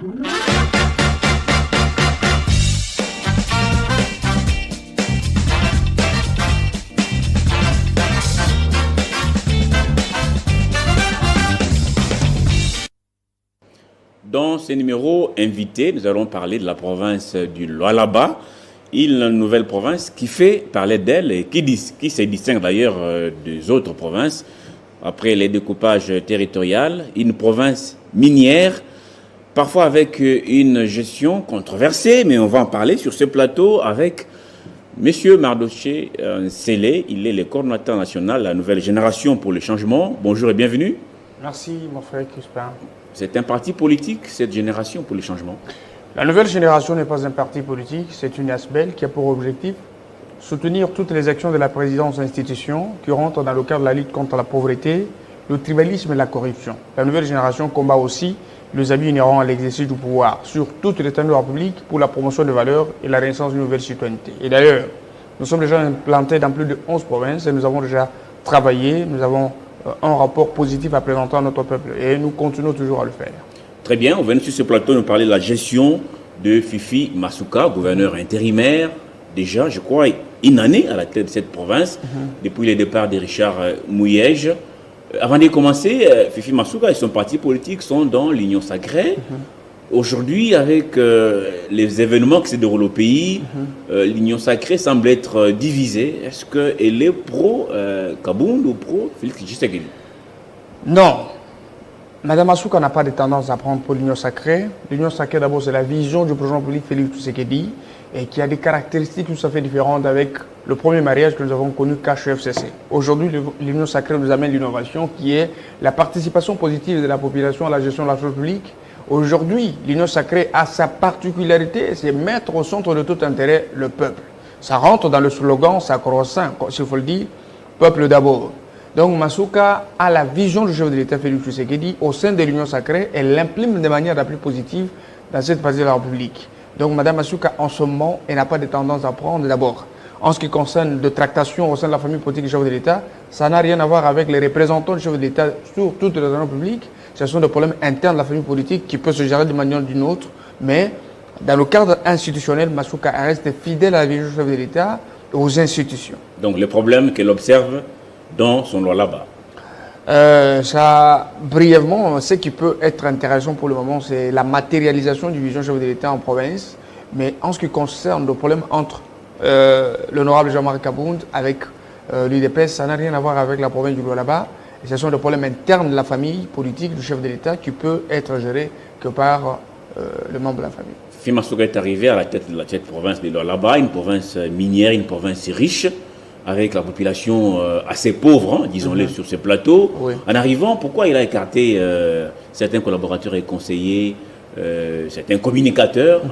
Dans ce numéro invité, nous allons parler de la province du Lualaba, une nouvelle province qui fait parler d'elle et qui se distingue d'ailleurs des autres provinces. Après les découpages territoriaux, une province minière, parfois avec une gestion controversée, mais on va en parler sur ce plateau avec M. Mardoché Nsele. Il est le coordonnateur national de la nouvelle génération pour le changement. Bonjour et bienvenue. Merci, mon frère Crispin. C'est un parti politique, cette génération pour le changement? La nouvelle génération n'est pas un parti politique, c'est une ASBEL qui a pour objectif soutenir toutes les actions de la présidence institution qui rentrent dans le cadre de la lutte contre la pauvreté, le tribalisme et la corruption. La nouvelle génération combat aussi les abus inhérents à l'exercice du pouvoir sur toute l'étendue de la République pour la promotion des valeurs et la renaissance d'une nouvelle citoyenneté. Et d'ailleurs, nous sommes déjà implantés dans plus de 11 provinces et nous avons déjà travaillé, nous avons un rapport positif à présenter à notre peuple et nous continuons toujours à le faire. Très bien, on vient sur ce plateau nous parler de la gestion de Fifi Masuka, gouverneur intérimaire, déjà, je crois, une année à la tête de cette province, depuis le départ de Richard Mouyège. Avant de commencer, Fifi Masuka et son parti politique sont dans l'Union sacrée. Aujourd'hui, avec les événements qui se déroulent au pays, l'Union sacrée semble être divisée. Est-ce qu'elle est pro-Kabound ou pro-Félix Tshisekedi? Non. Madame Masuka n'a pas de tendance à prendre pour l'Union sacrée. L'Union sacrée, d'abord, c'est la vision du président politique Félix Tshisekedi et qui a des caractéristiques tout à fait différentes avec le premier mariage que nous avons connu KHFCC. Aujourd'hui, l'Union sacrée nous amène l'innovation qui est la participation positive de la population à la gestion de la chose publique. Aujourd'hui, l'Union sacrée a sa particularité, c'est mettre au centre de tout intérêt le peuple. Ça rentre dans le slogan sacro-saint, s'il faut le dire, peuple d'abord. Donc Masuka a la vision du chef de l'État Félix Tshisekedi au sein de l'Union sacrée et l'imprime de manière la plus positive dans cette phase de la République. Donc Mme Masuka, en ce moment, elle n'a pas de tendance à prendre d'abord. En ce qui concerne de tractation au sein de la famille politique du chef de l'État, ça n'a rien à voir avec les représentants du chef de l'État sur toute la République. Ce sont des problèmes internes de la famille politique qui peuvent se gérer d'une manière ou d'une autre. Mais dans le cadre institutionnel, Masuka reste fidèle à la vision du chef de l'État et aux institutions. Donc les problèmes qu'elle observe dans son Lualaba. Ça, brièvement, ce qui peut être intéressant pour le moment, c'est la matérialisation du vision chef de l'État en province. Mais en ce qui concerne le problème entre l'honorable Jean-Marie Kabound avec l'UDPS, ça n'a rien à voir avec la province du Lualaba. Ce sont des problèmes internes de la famille politique du chef de l'État qui peut être géré que par le membre de la famille. Fifi Masuka est arrivé à la tête de cette province de Lualaba, une province minière, une province riche, avec la population assez pauvre, hein, disons-le, sur ce plateau. Oui. En arrivant, pourquoi il a écarté certains collaborateurs et conseillers, certains communicateurs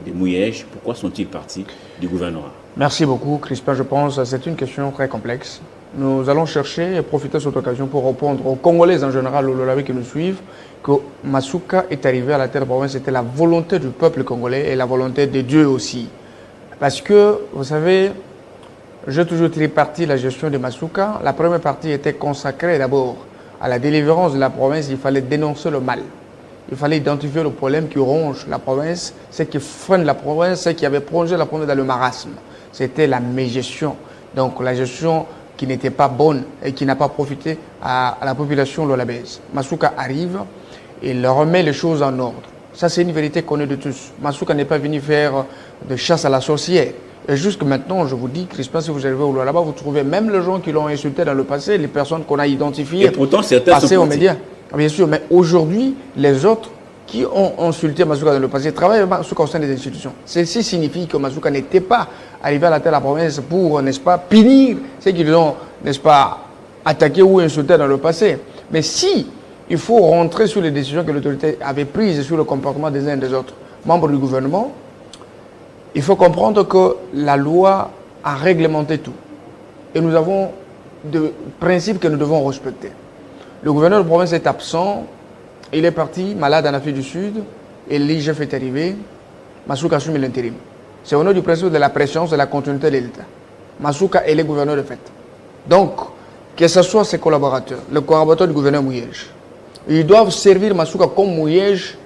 des Mouyèges? Pourquoi sont-ils partis du gouvernorat? Merci beaucoup, Crispin. Je pense que c'est une question très complexe. Nous allons chercher et profiter de cette occasion pour répondre aux Congolais en général, aux Lolabais qui nous suivent, que Masuka est arrivé à la tête de la province. C'était la volonté du peuple congolais et la volonté de Dieu aussi. Parce que, vous savez, j'ai toujours tiré parti de la gestion de Masuka. La première partie était consacrée d'abord à la délivrance de la province. Il fallait dénoncer le mal. Il fallait identifier le problème qui ronge la province, ce qui freine la province, ce qui avait plongé la province dans le marasme. C'était la mégestion. Donc la gestion qui n'était pas bonne et qui n'a pas profité à la population lualabaise. Masuka arrive et il remet les choses en ordre. Ça, c'est une vérité connue de tous. Masuka n'est pas venu faire de chasse à la sorcière. Et jusque maintenant, je vous dis, Crispin, si vous arrivez au Lualaba, vous trouvez même les gens qui l'ont insulté dans le passé, les personnes qu'on a identifiées, et pourtant, certains passées sont aux médias. Bien sûr, mais aujourd'hui, les autres qui ont insulté Masuka dans le passé travaillent avec Masuka au sein des institutions. Ceci signifie que Masuka n'était pas arrivé à la tête de la province pour, n'est-ce pas, punir ceux qui l'ont, n'est-ce pas, attaqué ou insulté dans le passé. Mais si il faut rentrer sur les décisions que l'autorité avait prises sur le comportement des uns et des autres membres du gouvernement, il faut comprendre que la loi a réglementé tout. Et nous avons des principes que nous devons respecter. Le gouverneur de province est absent. Il est parti malade en Afrique du Sud. Et l'IGF est arrivé. Masuka assume l'intérim. C'est au nom du principe de la présence et de la continuité de l'État. Masuka est le gouverneur de fait. Donc, que ce soit ses collaborateurs, les collaborateurs du gouverneur Mouyège, ils doivent servir Masuka comme Mouyège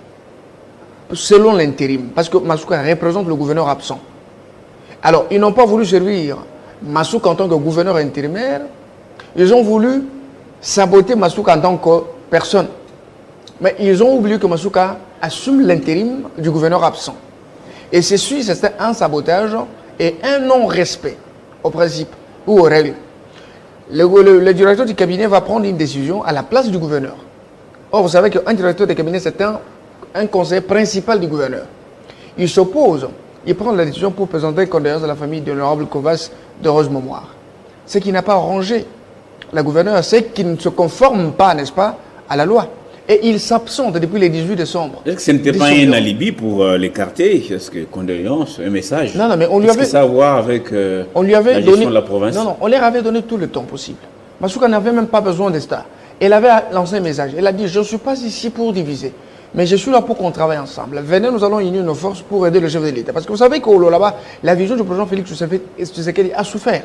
selon l'intérim, parce que Masuka représente le gouverneur absent. Alors, ils n'ont pas voulu servir Masuka en tant que gouverneur intérimaire, ils ont voulu saboter Masuka en tant que personne. Mais ils ont oublié que Masuka assume l'intérim du gouverneur absent. Et ceci, c'est un sabotage et un non-respect au principe ou aux règles. Le directeur du cabinet va prendre une décision à la place du gouverneur. Or, vous savez qu'un directeur de cabinet, c'est un conseiller principal du gouverneur. Il s'oppose, il prend la décision pour présenter condoléances à la famille de l'honorable Kovas d'heureuse mémoire. Ce qui n'a pas arrangé la gouverneure, c'est qu'il ne se conforme pas, n'est-ce pas, à la loi. Et il s'absente depuis le 18 décembre. Est-ce que ce n'était pas un alibi pour l'écarter? Est-ce que condoléances, un message? Non, non, mais on lui avait... Qu'est-ce que ça a à voir avec la gestion de la province? Non, non, on leur avait donné tout le temps possible. Masuka n'avait même pas besoin de ça. Elle avait lancé un message. Elle a dit, je ne suis pas ici pour diviser, mais je suis là pour qu'on travaille ensemble. Venez, nous allons unir nos forces pour aider le chef de l'État. Parce que vous savez qu'au Lolaba, la vision du président Félix Tshisekedi a souffert.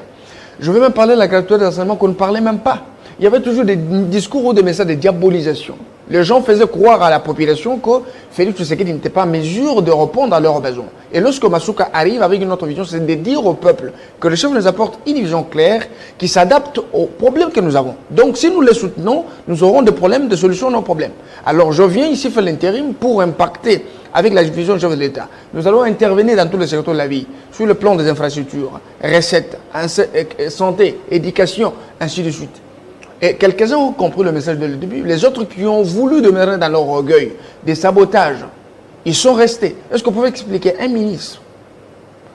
Je vais même parler de la gratuité d'enseignement qu'on ne parlait même pas. Il y avait toujours des discours ou des messages de diabolisation. Les gens faisaient croire à la population que Félix Tshisekedi n'était pas en mesure de répondre à leurs besoins. Et lorsque Masuka arrive avec une autre vision, c'est de dire au peuple que le chef nous apporte une vision claire qui s'adapte aux problèmes que nous avons. Donc si nous les soutenons, nous aurons des problèmes, des solutions à nos problèmes. Alors je viens ici faire l'intérim pour impacter avec la vision du chef de l'État. Nous allons intervenir dans tous les secteurs de la vie, sur le plan des infrastructures, recettes, santé, éducation, ainsi de suite. Et quelques-uns ont compris le message dès le début. Les autres qui ont voulu demeurer dans leur orgueil, des sabotages, ils sont restés. Est-ce que vous pouvez expliquer un ministre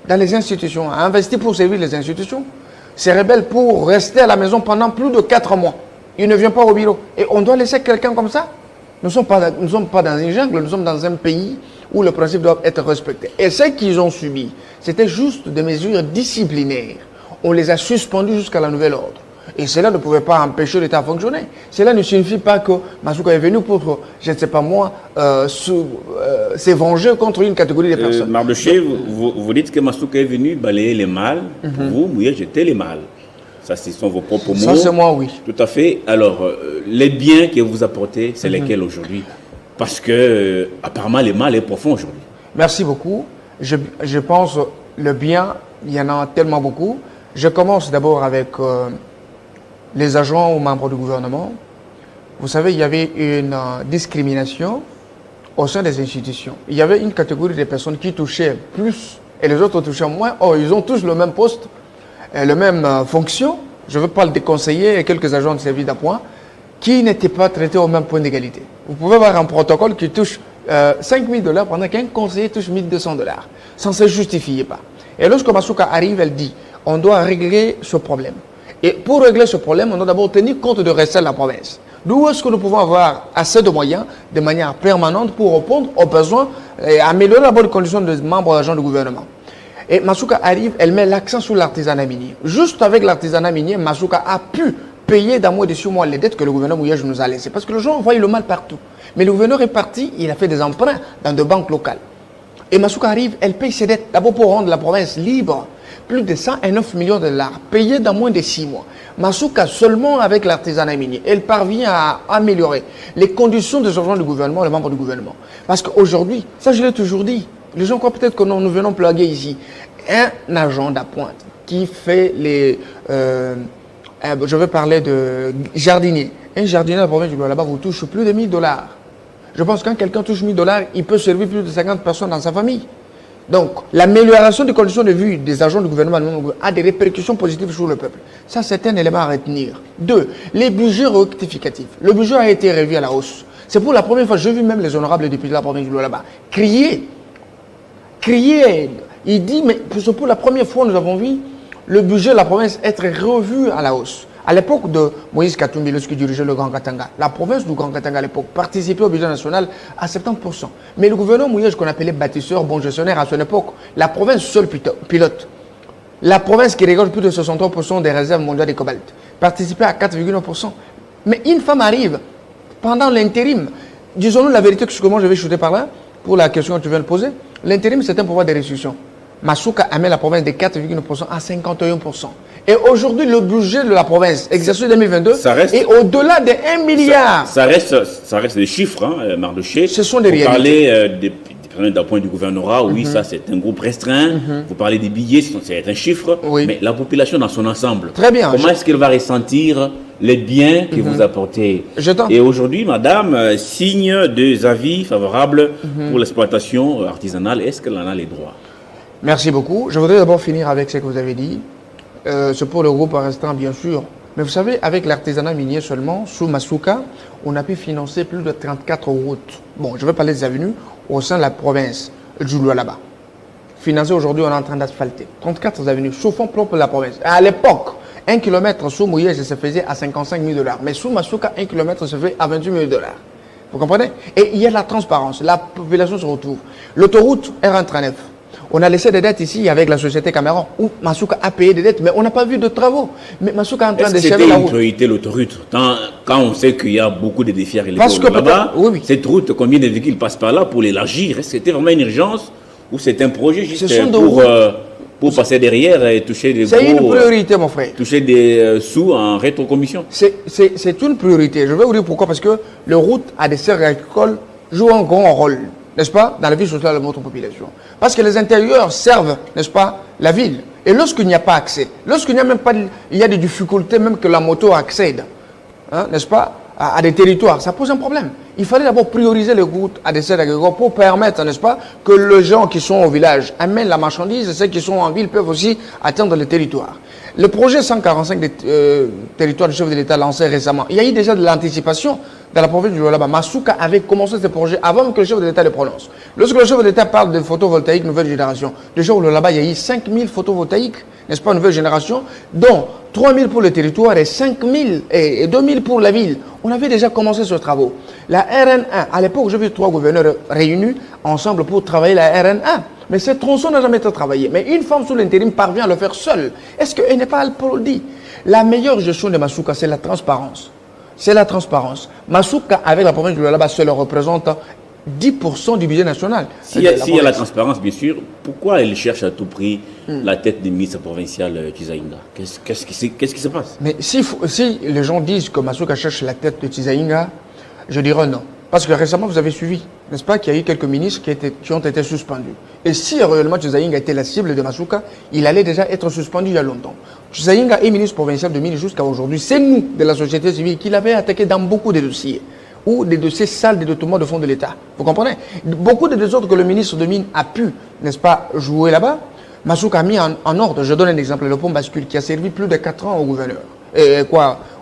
dans les institutions, a investi pour servir les institutions, se rebelle pour rester à la maison pendant plus de 4 mois. Il ne vient pas au bureau. Et on doit laisser quelqu'un comme ça? Nous ne sommes pas dans une jungle, nous sommes dans un pays où le principe doit être respecté. Et ce qu'ils ont subi, c'était juste des mesures disciplinaires. On les a suspendus jusqu'à la nouvelle ordre. Et cela ne pouvait pas empêcher l'État de fonctionner. Cela ne signifie pas que Masuka est venu pour, je ne sais pas moi, se venger contre une catégorie de personnes. Mardoché, vous dites que Masuka est venu balayer les mâles, pour vous, Mouya, jeter les mâles. Ça, ce sont vos propres mots. Ça, c'est moi, oui. Tout à fait. Alors, les biens que vous apportez, c'est lesquels aujourd'hui? Parce que, apparemment, les mâles est profond aujourd'hui. Merci beaucoup. Je pense le bien, il y en a tellement beaucoup. Je commence d'abord avec les agents ou membres du gouvernement. Vous savez, il y avait une discrimination au sein des institutions. Il y avait une catégorie de personnes qui touchaient plus et les autres touchaient moins. Or, ils ont tous le même poste, la même fonction. Je veux parler des conseillers et quelques agents de service d'appoint qui n'étaient pas traités au même point d'égalité. Vous pouvez voir un protocole qui touche 5 000 $ pendant qu'un conseiller touche 1 200 $. Ça ne se justifiait pas. Et lorsque Masuka arrive, elle dit, on doit régler ce problème. Et pour régler ce problème, on doit d'abord tenir compte de rester de la province. D'où est-ce que nous pouvons avoir assez de moyens de manière permanente pour répondre aux besoins et améliorer la bonne condition des membres et agents du gouvernement. Et Masuka arrive, elle met l'accent sur l'artisanat minier. Juste avec l'artisanat minier, Masuka a pu payer dans moins de 6 mois les dettes que le gouvernement Mouyej nous a laissées. Parce que les gens voient le mal partout. Mais le gouverneur est parti, il a fait des emprunts dans des banques locales. Et Masuka arrive, elle paye ses dettes d'abord pour rendre la province libre. Plus de 109 millions de $ payés dans moins de 6 mois. Masuka, seulement avec l'artisanat minier, elle parvient à améliorer les conditions de survie du gouvernement, les membres du gouvernement. Parce qu'aujourd'hui, ça je l'ai toujours dit, les gens croient peut-être que nous venons plaguer ici. Un agent d'appointe qui fait les... je vais parler de jardinier. Un jardinier de la province du là-bas vous touche plus de 1 000 $. Je pense que quand quelqu'un touche 1 000 $, il peut servir plus de 50 personnes dans sa famille. Donc, l'amélioration des conditions de vie des agents du gouvernement a des répercussions positives sur le peuple. Ça, c'est un élément à retenir. 2. Les budgets rectificatifs. Le budget a été revu à la hausse. C'est pour la première fois, j'ai vu même les honorables députés de la province du là-bas crier. Il dit, mais pour la première fois, nous avons vu le budget de la province être revu à la hausse. À l'époque de Moïse Katumbi, lorsqu'il dirigeait le Grand Katanga, la province du Grand Katanga à l'époque participait au budget national à 70%. Mais le gouverneur Mouyej, qu'on appelait bâtisseur, bon gestionnaire à son époque, la province seule pilote, la province qui régale plus de 63% des réserves mondiales de cobalt, participait à 4,9%. Mais une femme arrive pendant l'intérim. Disons-nous la vérité, que comment je vais shooter par là, pour la question que tu viens de poser. L'intérim, c'est un pouvoir de restitution. Masuka amène la province de 4,9% à 51%. Et aujourd'hui, le budget de la province, exercice 2022, est au-delà de 1 milliard. Ça reste des chiffres, hein, Mardoché. Ce sont des réalités. Vous parlez d'un point du gouvernorat, oui, ça c'est un groupe restreint. Vous parlez des billets, c'est un chiffre. Oui. Mais la population dans son ensemble, Très bien. comment est-ce qu'elle va ressentir les biens que vous apportez? Et aujourd'hui, madame, signe des avis favorables pour l'exploitation artisanale. Est-ce qu'elle en a les droits? Merci beaucoup. Je voudrais d'abord finir avec ce que vous avez dit. C'est pour le groupe restreint, bien sûr. Mais vous savez, avec l'artisanat minier seulement, sous Masuka, on a pu financer plus de 34 routes. Bon, je vais parler des avenues au sein de la province du Lualaba. Financé aujourd'hui, on est en train d'asphalter 34 avenues sous fonds propres de la province. À l'époque, 1 km sous Mouyège se faisait à 55 000 $. Mais sous Masuka, 1 km se fait à 28 000 $. Vous comprenez? Et il y a de la transparence. La population se retrouve. L'autoroute R139. On a laissé des dettes ici avec la société Cameron, où Masuka a payé des dettes, mais on n'a pas vu de travaux. Mais Masuka est en train de c'était une priorité, l'autoroute? Quand on sait qu'il y a beaucoup de défis à relever là-bas, cette route, combien de véhicules passent par là pour l'élargir? Est-ce que c'était vraiment une urgence ou c'est un projet juste pour passer derrière et toucher des C'est une priorité, mon frère. Toucher des sous en rétrocommission? C'est une priorité. Je vais vous dire pourquoi. Parce que les routes à des serres agricoles jouent un grand rôle, n'est-ce pas, dans la vie sociale de notre population. Parce que les intérieurs servent, n'est-ce pas, la ville. Et lorsqu'il n'y a pas accès, lorsqu'il n'y a même pas, il y a des difficultés même que la moto accède, hein, n'est-ce pas, à des territoires, ça pose un problème. Il fallait d'abord prioriser les routes à des serres agricoles pour permettre, n'est-ce pas, que les gens qui sont au village amènent la marchandise et ceux qui sont en ville peuvent aussi atteindre le territoire. Le projet 145 des territoires du chef de l'État lancé récemment, il y a eu déjà de l'anticipation dans la province du Lualaba. Masuka avait commencé ce projet avant que le chef de l'État le prononce. Lorsque le chef de l'État parle de photovoltaïque nouvelle génération, déjà au Lualaba, il y a eu 5000 photovoltaïques, n'est-ce pas, nouvelle génération, dont 3000 pour le territoire et 5000 et 2000 pour la ville. On avait déjà commencé ce travaux. La RN1, à l'époque, j'ai vu 3 gouverneurs réunis ensemble pour travailler la RN1. Mais ce tronçon n'a jamais été travaillé. Mais une femme sous l'intérim parvient à le faire seule. Est-ce qu'elle n'est pas applaudie? La meilleure gestion de Masuka, c'est la transparence. C'est la transparence. Masuka, avec la province du Lualaba, cela représente 10% du budget national. S'il y a la transparence, bien sûr, pourquoi elle cherche à tout prix la tête du ministre provincial Chizaïnga? Qu'est-ce qui se passe? Mais si les gens disent que Masuka cherche la tête de Chizaïnga, je dirais non. Parce que récemment, vous avez suivi, n'est-ce pas, qu'il y a eu quelques ministres qui ont été suspendus. Et si réellement Chizaïnga était la cible de Masuka, il allait déjà être suspendu il y a longtemps. Chizaïnga est ministre provincial de Mines jusqu'à aujourd'hui. C'est nous, de la société civile, qui l'avait attaqué dans beaucoup de dossiers. Ou des dossiers sales des dotations de fonds de l'État. Vous comprenez? Beaucoup de désordres que le ministre de Mines a pu, n'est-ce pas, jouer là-bas, Masuka a mis en ordre. Je donne un exemple, le pont bascule qui a servi plus de 4 ans au gouverneur.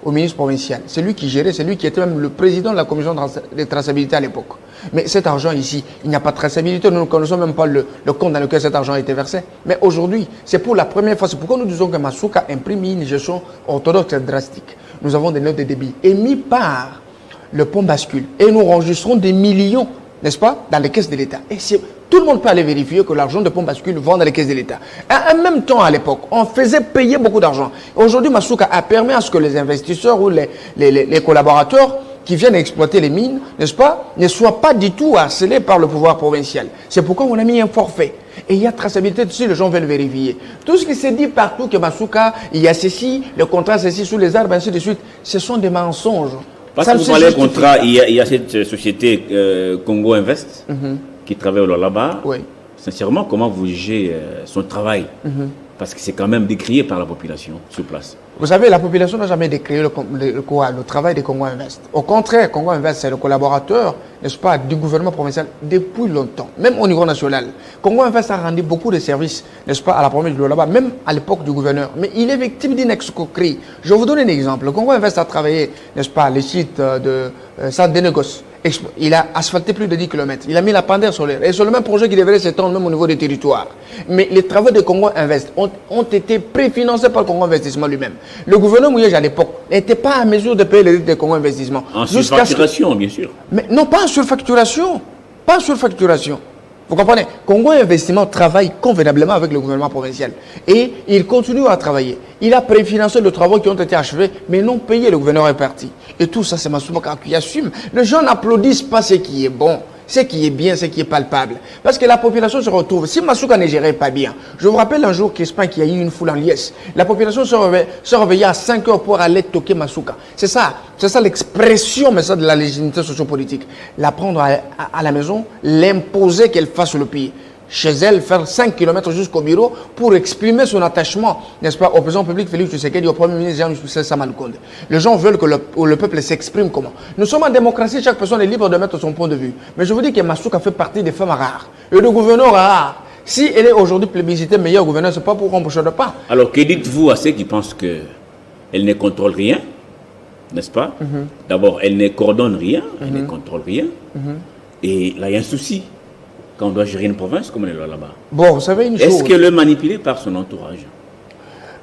Au ministre provincial. C'est lui qui gérait, c'est lui qui était même le président de la commission de traçabilité à l'époque. Mais cet argent ici, il n'y a pas de traçabilité, nous ne connaissons même pas le compte dans lequel cet argent a été versé. Mais aujourd'hui, c'est pour la première fois, c'est pourquoi nous disons que Masuka imprime une gestion orthodoxe et drastique. Nous avons des notes de débit émises par le pont bascule et nous enregistrons des millions, n'est-ce pas, dans les caisses de l'État. Et tout le monde peut aller vérifier que l'argent de pont bascule va dans les caisses de l'État. En même temps, à l'époque, on faisait payer beaucoup d'argent. Aujourd'hui, Masuka a permis à ce que les investisseurs ou les collaborateurs qui viennent exploiter les mines, n'est-ce pas, ne soient pas du tout harcelés par le pouvoir provincial. C'est pourquoi on a mis un forfait. Et il y a traçabilité si les gens veulent vérifier. Tout ce qui se dit partout que Masuka, il y a ceci, le contrat ceci sous les arbres, ainsi de suite, ce sont des mensonges. Parce que vous parlez de contrat, il y a cette société Congo Invest qui travaille là-bas. Oui. Sincèrement, comment vous jugez son travail? Parce que c'est quand même décrié par la population sur place. Vous savez, la population n'a jamais décrié le travail de Congo Invest. Au contraire, Congo Invest, c'est le collaborateur, n'est-ce pas, du gouvernement provincial depuis longtemps, même au niveau national. Congo Invest a rendu beaucoup de services, n'est-ce pas, à la province du Lualaba, même à l'époque du gouverneur. Mais il est victime d'une escroquerie. Je vais vous donner un exemple. Le Congo Invest a travaillé, n'est-ce pas, les sites de Saint-Dénégoce. Il a asphalté plus de 10 km. Il a mis la pandaire solaire. Et c'est le même projet qui devrait s'étendre même au niveau des territoires. Mais les travaux de Congo Invest ont été préfinancés par le Congo Investissement lui-même. Le gouverneur Mouyège à l'époque n'était pas à mesure de payer les dettes de Congo Investissement. En surfacturation, bien sûr. Mais non, pas en surfacturation. Pas en surfacturation. Vous comprenez? Congo Investissement travaille convenablement avec le gouvernement provincial. Et il continue à travailler. Il a préfinancé les travaux qui ont été achevés, mais non payés, le gouverneur est parti. Et tout ça, c'est Masuka qui assume. Les gens n'applaudissent pas ce qui est bon. ce qui est bien, ce qui est palpable. Parce que la population se retrouve. Si Masuka ne gérait pas bien, je vous rappelle un jour Crispin qui a eu une foule en liesse. La population se réveillait à 5 heures pour aller toquer Masuka. C'est ça l'expression mais ça, de la légitimité sociopolitique. La prendre à la maison, l'imposer qu'elle fasse le pays. Chez elle, faire 5 km jusqu'au bureau pour exprimer son attachement, n'est-ce pas, au président public Félix Tshisekedi, au premier ministre Jean-Michel Samalukonde. Les gens veulent que le peuple s'exprime comment. Nous sommes en démocratie, chaque personne est libre de mettre son point de vue. Mais je vous dis que Masuka fait partie des femmes rares et de gouverneurs rares. Si elle est aujourd'hui plébiscitée meilleure gouverneur, ce n'est pas pour embaucher de pas. Alors, que dites-vous à ceux qui pensent qu'elle ne contrôle rien, n'est-ce pas? D'abord, elle ne coordonne rien, elle ne contrôle rien. Et là, il y a un souci. Quand on doit gérer une province comme elle est là-bas. Bon, vous savez une chose. Est-ce qu'elle est manipulée par son entourage?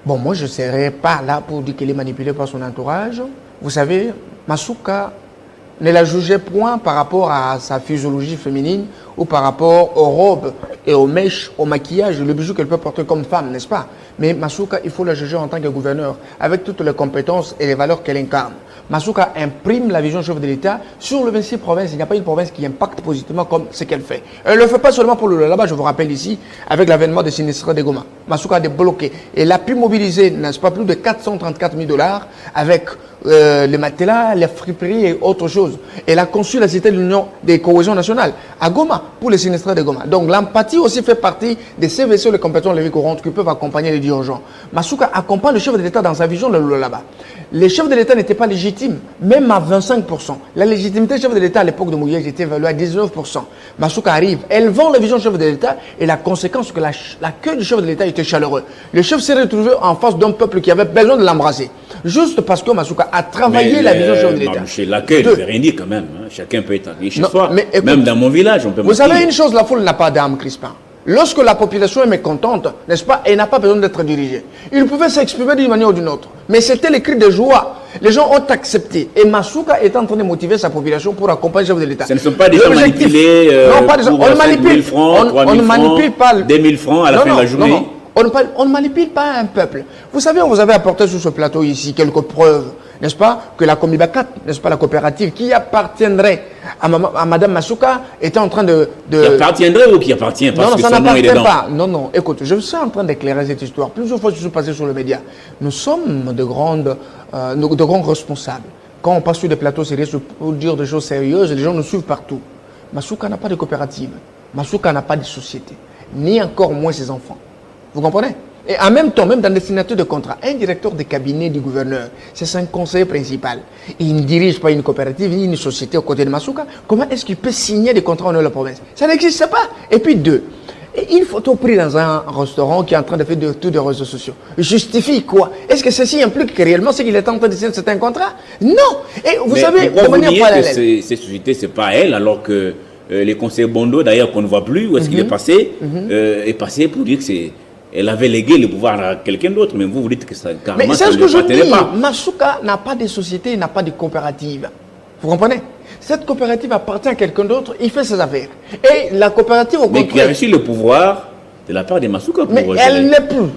Bon, moi, je ne serais pas là pour dire qu'elle est manipulée par son entourage. Vous savez, Masuka ne la jugeait point par rapport à sa physiologie féminine ou par rapport aux robes et aux mèches, au maquillage, le bijou qu'elle peut porter comme femme, n'est-ce pas? Mais Masuka, il faut la juger en tant que gouverneur, avec toutes les compétences et les valeurs qu'elle incarne. Masuka imprime la vision chef de l'État sur le 26 provinces. Il n'y a pas une province qui impacte positivement comme ce qu'elle fait. Elle ne le fait pas seulement pour le là-bas, je vous rappelle ici, avec l'avènement des sinistrés de Goma. Masuka a débloqué. Elle a pu mobiliser, n'est-ce pas, plus de 434 000 $ avec les matelas, les friperies et autres choses. Elle a conçu la cité de l'Union des cohésions nationales à Goma pour les sinistrés de Goma. Donc l'empathie aussi fait partie des CVC, les compétences de la vie courante qui peuvent accompagner les dirigeants. Masuka accompagne le chef de l'État dans sa vision de là-bas. Les chefs de l'État n'étaient pas légitimes, même à 25%. La légitimité du chef de l'État à l'époque de Mouyej était évaluée à 19%. Masuka arrive, elle vend la vision du chef de l'État et la conséquence, c'est que l'accueil du chef de l'État était chaleureux. Le chef s'est retrouvé en face d'un peuple qui avait besoin de l'embrasser. Juste parce que Masuka a travaillé la vision du chef de l'État. L'accueil ne veut rien dire quand même. Hein. Chacun peut être accueilli chez soi. Mais écoute, même dans mon village, on peut vous savez une chose, la foule n'a pas d'âme, Crispin. Lorsque la population est mécontente, n'est-ce pas, elle n'a pas besoin d'être dirigée. Il pouvait s'exprimer d'une manière ou d'une autre. Mais c'était les cris de joie. Les gens ont accepté. Et Masuka est en train de motiver sa population pour accompagner le chef de l'État. Ce ne sont pas des gens manipulés non, pas des gens. Pour 5 000 francs, 3 000 francs, 2 000 francs à la fin de la journée. Non. On ne manipule pas un peuple. Vous savez, on vous avait apporté sur ce plateau ici quelques preuves, n'est-ce pas, que la Comibacat, n'est-ce pas, la coopérative qui appartiendrait à Madame Masuka était en train de... Qui appartiendrait ou qui appartient parce que ça son nom est n'appartient dedans. pas. Non, écoute, je suis en train d'éclairer cette histoire. Plusieurs fois, je suis passé sur les médias. Nous sommes de grands responsables. Quand on passe sur des plateaux sérieux pour dire des choses sérieuses, les gens nous suivent partout. Masuka n'a pas de coopérative. Masuka n'a pas de société. Ni encore moins ses enfants. Vous comprenez? Et en même temps, même dans les signatures de contrat, un directeur de cabinet du gouverneur, c'est un conseiller principal. Il ne dirige pas une coopérative ni une société aux côtés de Masuka. Comment est-ce qu'il peut signer des contrats au nom de la province? Ça n'existe pas. Et puis deux, une photo prise dans un restaurant qui est en train de faire tous des réseaux sociaux. Justifie quoi? Est-ce que ceci implique que réellement c'est qu'il est en train de signer certains contrats? Non. Et vous savez, de manière parallèle. Que ces sociétés, ce n'est pas elle, alors que les conseillers Bondo, d'ailleurs, qu'on ne voit plus, où est-ce qu'il est passé, est passé pour dire que c'est... Elle avait légué le pouvoir à quelqu'un d'autre, mais vous dites que ça carrément. Mais c'est ce que je dis. Masuka n'a pas de société, n'a pas de coopérative. Vous comprenez? Cette coopérative appartient à quelqu'un d'autre, il fait ses affaires. Et la coopérative, au contraire. Mais qui a reçu le pouvoir de la part de Masuka pour mais elle n'est plus.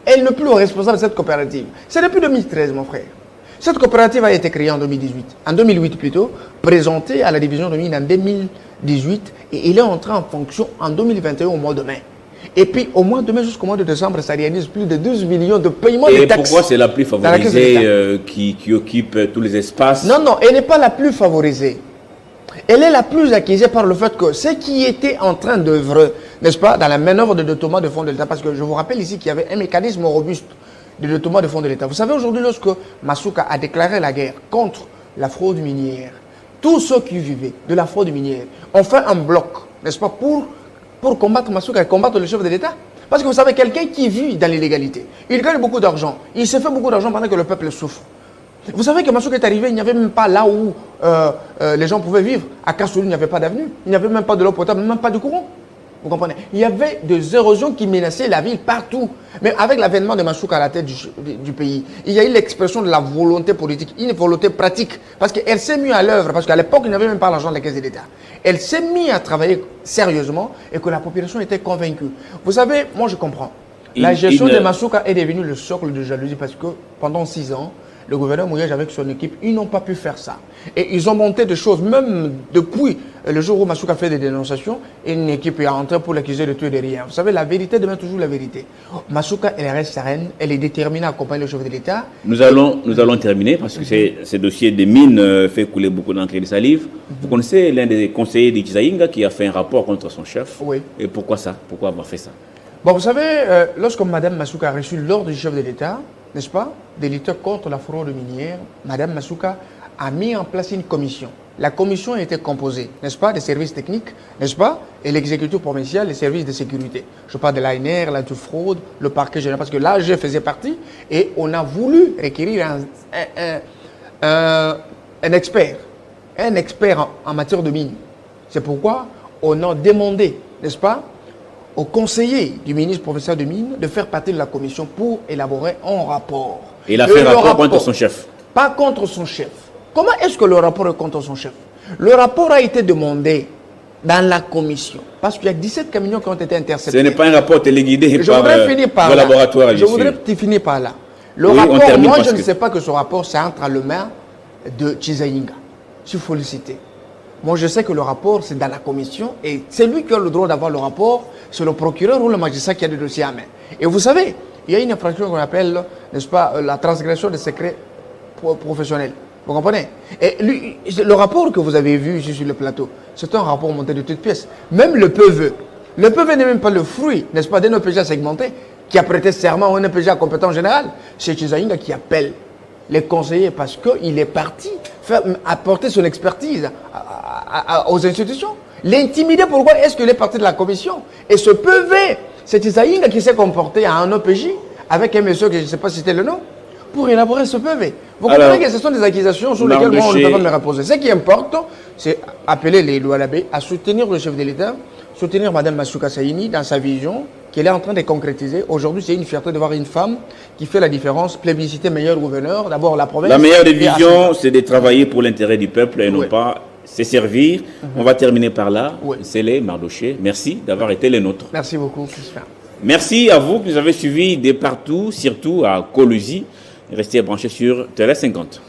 Elle n'est plus responsable de cette coopérative. C'est depuis 2013, mon frère. Cette coopérative a été créée en 2018. En 2008 plutôt, présentée à la division de mines en 2018. Et il est entré en fonction en 2021 au mois de mai. Et puis, au mois de mai jusqu'au mois de décembre, ça réalise plus de 12 millions de paiements de taxes. Et pourquoi c'est la plus favorisée qui occupe tous les espaces? Non, elle n'est pas la plus favorisée. Elle est la plus accusée par le fait que ce qui était en train d'œuvrer, n'est-ce pas, dans la manœuvre de détournement de fonds de l'État, parce que je vous rappelle ici qu'il y avait un mécanisme robuste de détournement de fonds de l'État. Vous savez, aujourd'hui, lorsque Masuka a déclaré la guerre contre la fraude minière, tous ceux qui vivaient de la fraude minière ont fait un bloc, n'est-ce pas, pour combattre Masuka et combattre le chef de l'État. Parce que vous savez, quelqu'un qui vit dans l'illégalité, il gagne beaucoup d'argent. Il se fait beaucoup d'argent pendant que le peuple souffre. Vous savez que Masuka est arrivé, il n'y avait même pas là où les gens pouvaient vivre. À Kassouli, il n'y avait pas d'avenue. Il n'y avait même pas de l'eau potable, même pas de courant. Vous comprenez? Il y avait des érosions qui menaçaient la ville partout. Mais avec l'avènement de Masuka à la tête du pays, il y a eu l'expression de la volonté politique, une volonté pratique. Parce qu'elle s'est mise à l'œuvre, parce qu'à l'époque, il n'y avait même pas l'argent de la caisse de l'État. Elle s'est mise à travailler sérieusement et que la population était convaincue. Vous savez, moi je comprends. La gestion de Masuka est devenue le socle de jalousie parce que pendant 6 ans, le gouverneur Mouyage avec son équipe, ils n'ont pas pu faire ça. Et ils ont monté des choses, même depuis le jour où Massouka fait des dénonciations, une équipe est rentrée pour l'accuser de tout et de rien. Vous savez, la vérité demande toujours la vérité. Massouka, elle reste sereine, elle est déterminée à accompagner le chef de l'État. Nous allons terminer parce que ce dossier des mines fait couler beaucoup d'encre et de salive. Vous connaissez l'un des conseillers de Chizaïnga qui a fait un rapport contre son chef. Oui. Et pourquoi ça? Pourquoi avoir fait ça? Bon, vous savez, lorsque Mme Massouka a reçu l'ordre du chef de l'État, n'est-ce pas, de lutter contre la fraude minière, Mme Massouka a mis en place une commission. La commission a été composée, n'est-ce pas, des services techniques, n'est-ce pas, et l'exécutif provincial, les services de sécurité. Je parle de l'ANR, l'antifraude, le parquet général, parce que là, je faisais partie, et on a voulu requérir un expert en matière de mines. C'est pourquoi on a demandé, n'est-ce pas, au conseiller du ministre provincial de Mines de faire partie de la commission pour élaborer un rapport. Et il a fait un rapport contre son chef. Pas contre son chef. Comment est-ce que le rapport est contre son chef? Le rapport a été demandé dans la commission parce qu'il y a 17 camions qui ont été interceptés. Ce n'est pas un rapport téléguidé par le laboratoire. Je voudrais finir par là. Le rapport, moi je ne sais pas que ce rapport, c'est entre les mains de Chizaïnga. Il faut le citer. Moi, je sais que le rapport, c'est dans la commission et c'est lui qui a le droit d'avoir le rapport, c'est le procureur ou le magistrat qui a le dossier à main. Et vous savez, il y a une infraction qu'on appelle, n'est-ce pas, la transgression des secrets professionnels. Vous comprenez? Et lui, le rapport que vous avez vu ici sur le plateau, c'est un rapport monté de toutes pièces. Même le PV. Le PV n'est même pas le fruit, n'est-ce pas, d'un OPG segmenté qui a prêté serment à un OPG à compétence générale. C'est Chizaïnga qui appelle les conseillers parce qu'il est parti apporter son expertise aux institutions. L'intimider, pourquoi est-ce qu'il est parti de la commission? Et ce PV, c'est Chizaïnga qui s'est comporté à un OPJ avec un monsieur que je ne sais pas si c'était le nom, pour élaborer ce PV. Vous comprenez que ce sont des accusations sur lesquelles moi on ne peut pas me reposer. Ce qui importe, c'est appeler les Loualabé à soutenir le chef de l'État, soutenir Mme Massouka Saïni dans sa vision qu'elle est en train de concrétiser. Aujourd'hui, c'est une fierté de voir une femme qui fait la différence, plébisciter meilleur gouverneur, d'abord la province. La meilleure des visions, c'est de travailler pour l'intérêt du peuple et non pas se servir. On va terminer par là. Sélé Mardoché, merci d'avoir été les nôtres. Merci beaucoup, Christian. Merci à vous qui nous avez suivis de partout, surtout à Colosie. Restez branchés sur Télé 50.